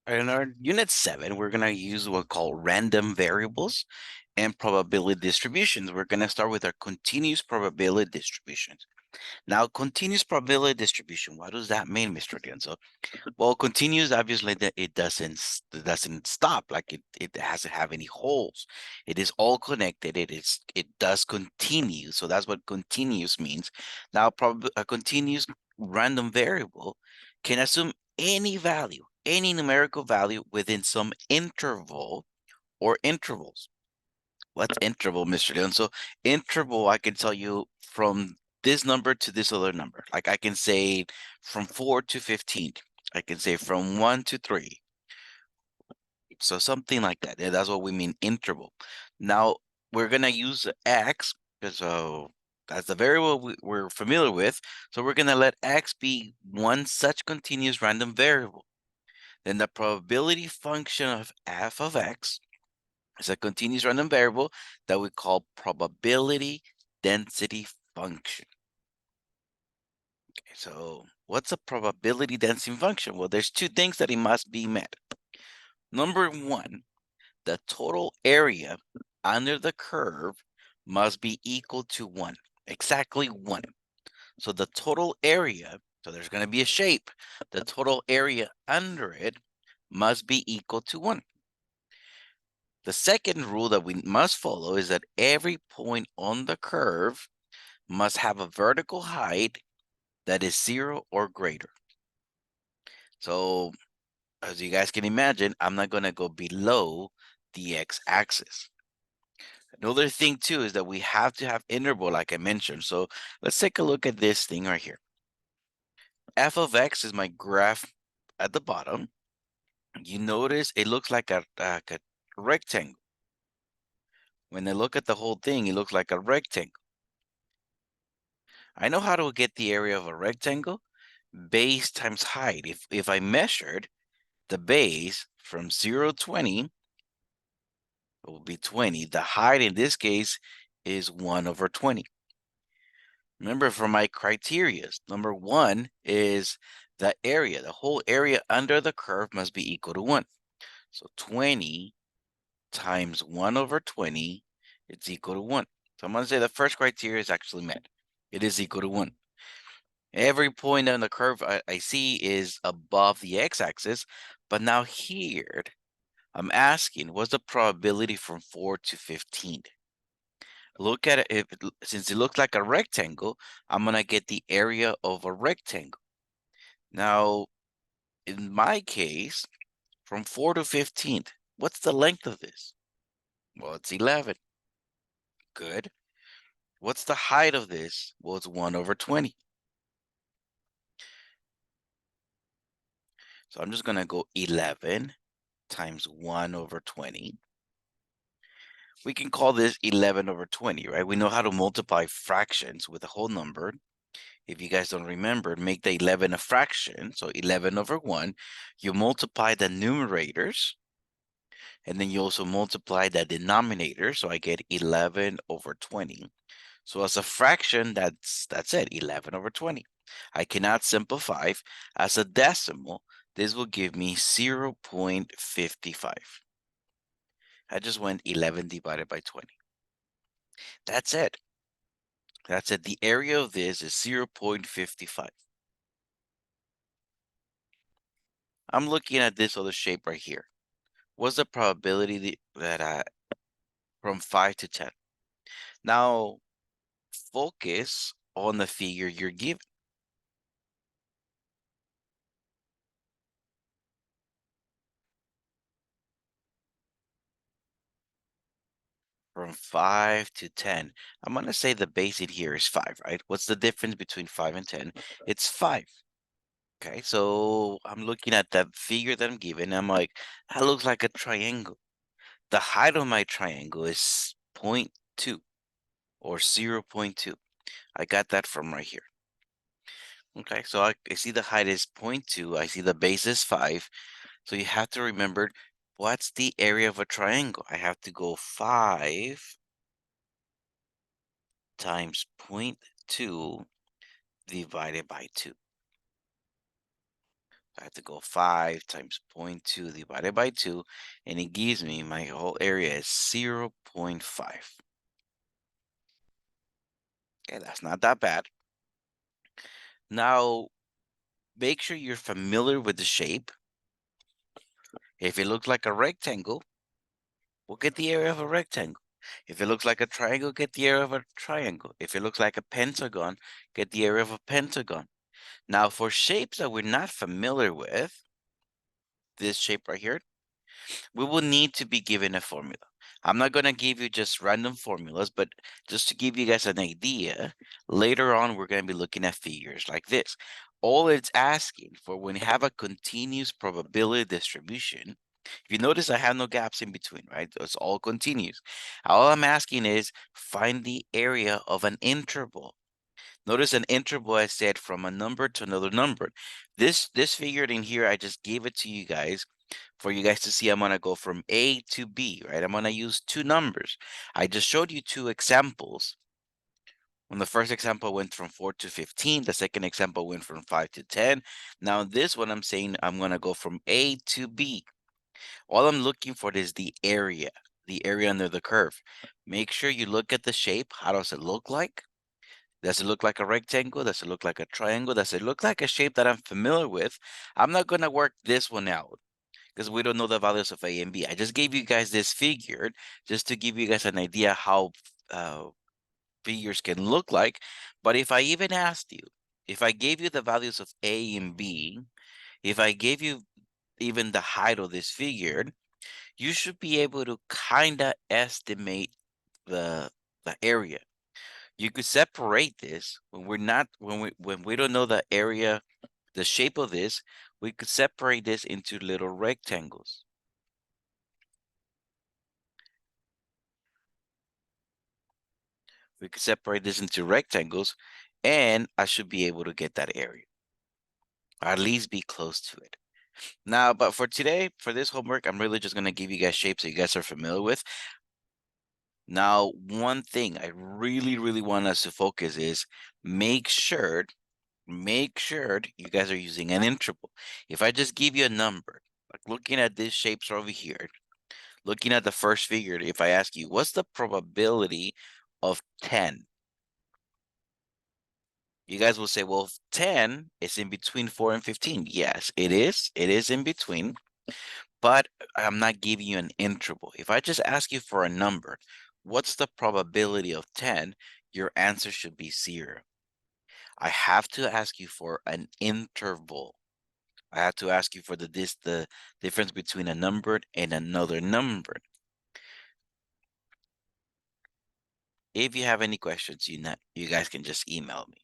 In our unit 7, we're going to use what we call random variables and probability distributions. We're going to start with our continuous probability distributions. Now, continuous probability distribution, what does that mean, Mr. Leonzo? Well, continuous, obviously, that it doesn't stop, like it doesn't have any holes. It is all connected. It does continue. So that's what continuous means. Now, a continuous random variable can assume any value, any numerical value within some interval or intervals. What's interval, Mr. Leon? So interval, I can tell you from this number to this other number. Like I can say from 4 to 15. I can say from 1 to 3. So something like that. And that's what we mean interval. Now we're gonna use x because that's the variable we're familiar with. So we're gonna let x be one such continuous random variable. Then the probability function of f of x is a continuous random variable that we call probability density function. Okay, so what's a probability density function? Well, there's two things that it must be met. Number one, the total area under the curve must be equal to 1, exactly 1. So the total area, so there's going to be a shape, the total area under it must be equal to 1. The second rule that we must follow is that every point on the curve must have a vertical height that is 0 or greater. So as you guys can imagine, I'm not going to go below the x-axis. Another thing too is that we have to have interval like I mentioned. So let's take a look at this thing right here. F of x is my graph at the bottom. You notice it looks like a rectangle. When I look at the whole thing, it looks like a rectangle. I know how to get the area of a rectangle. Base times height. If I measured the base from 0 to 20, it will be 20. The height in this case is 1 over 20. Remember, for my criteria, number 1 is the area. The whole area under the curve must be equal to 1. So 20 times 1 over 20, it's equal to 1. So I'm going to say the first criteria is actually met. It is equal to 1. Every point on the curve I see is above the x-axis, but now here, I'm asking, what's the probability from 4 to 15? Look at it, since it looks like a rectangle, I'm gonna get the area of a rectangle. Now, in my case, from 4 to 15, what's the length of this? Well, it's 11. Good. What's the height of this? Well, it's 1 over 20. So I'm just gonna go 11 times 1 over 20. We can call this 11 over 20, right? We know how to multiply fractions with a whole number. If you guys don't remember, make the 11 a fraction. So 11 over 1, you multiply the numerators, and then you also multiply the denominator. So I get 11 over 20. So as a fraction, that's it, 11 over 20. I cannot simplify. As a decimal, this will give me 0.55. I just went 11 divided by 20. That's it. That's it. The area of this is 0.55. I'm looking at this other shape right here. What's the probability that from 5 to 10? Now, focus on the figure you're given. From 5 to 10. I'm going to say the base in here is 5, right? What's the difference between 5 and 10? It's 5. Okay, so I'm looking at that figure that I'm given. I'm like, that looks like a triangle. The height of my triangle is 0.2 or 0.2. I got that from right here. Okay, so I see the height is 0.2. I see the base is 5. So you have to remember, what's the area of a triangle? I have to go 5 times 0.2 divided by 2. I have to go 5 times 0.2 divided by 2, and it gives me my whole area is 0.5. Okay, that's not that bad. Now, make sure you're familiar with the shape. If it looks like a rectangle, we'll get the area of a rectangle. If it looks like a triangle, get the area of a triangle. If it looks like a pentagon, get the area of a pentagon. Now, for shapes that we're not familiar with, this shape right here, we will need to be given a formula. I'm not going to give you just random formulas, but just to give you guys an idea, later on, we're going to be looking at figures like this. All it's asking for when you have a continuous probability distribution, if you notice, I have no gaps in between, right? It's all continuous. All I'm asking is find the area of an interval. Notice an interval I said from a number to another number. This figured in here, I just gave it to you guys for you guys to see. I'm going to go from A to B, right? I'm going to use two numbers. I just showed you two examples. When the first example went from 4 to 15, the second example went from 5 to 10. Now this one I'm saying I'm going to go from A to B. All I'm looking for is the area under the curve. Make sure you look at the shape. How does it look like? Does it look like a rectangle? Does it look like a triangle? Does it look like a shape that I'm familiar with? I'm not going to work this one out because we don't know the values of A and B. I just gave you guys this figure just to give you guys an idea how figures can look like. But if I even asked you, if I gave you the values of A and B, if I gave you even the height of this figure, you should be able to kind of estimate the area. You could separate this when we don't know the area, the shape of this, we could separate this into little rectangles. We could separate this into rectangles, and I should be able to get that area, or at least be close to it. Now, but for today, for this homework, I'm really just gonna give you guys shapes that you guys are familiar with. Now, one thing I really, really want us to focus is make sure you guys are using an interval. If I just give you a number, like looking at these shapes over here, looking at the first figure, if I ask you, what's the probability of 10? You guys will say, well, 10 is in between 4 and 15. Yes, it is. It is in between, but I'm not giving you an interval. If I just ask you for a number, what's the probability of 10? Your answer should be 0. I have to ask you for an interval. I have to ask you for the difference between a number and another number. If you have any questions, you guys can just email me.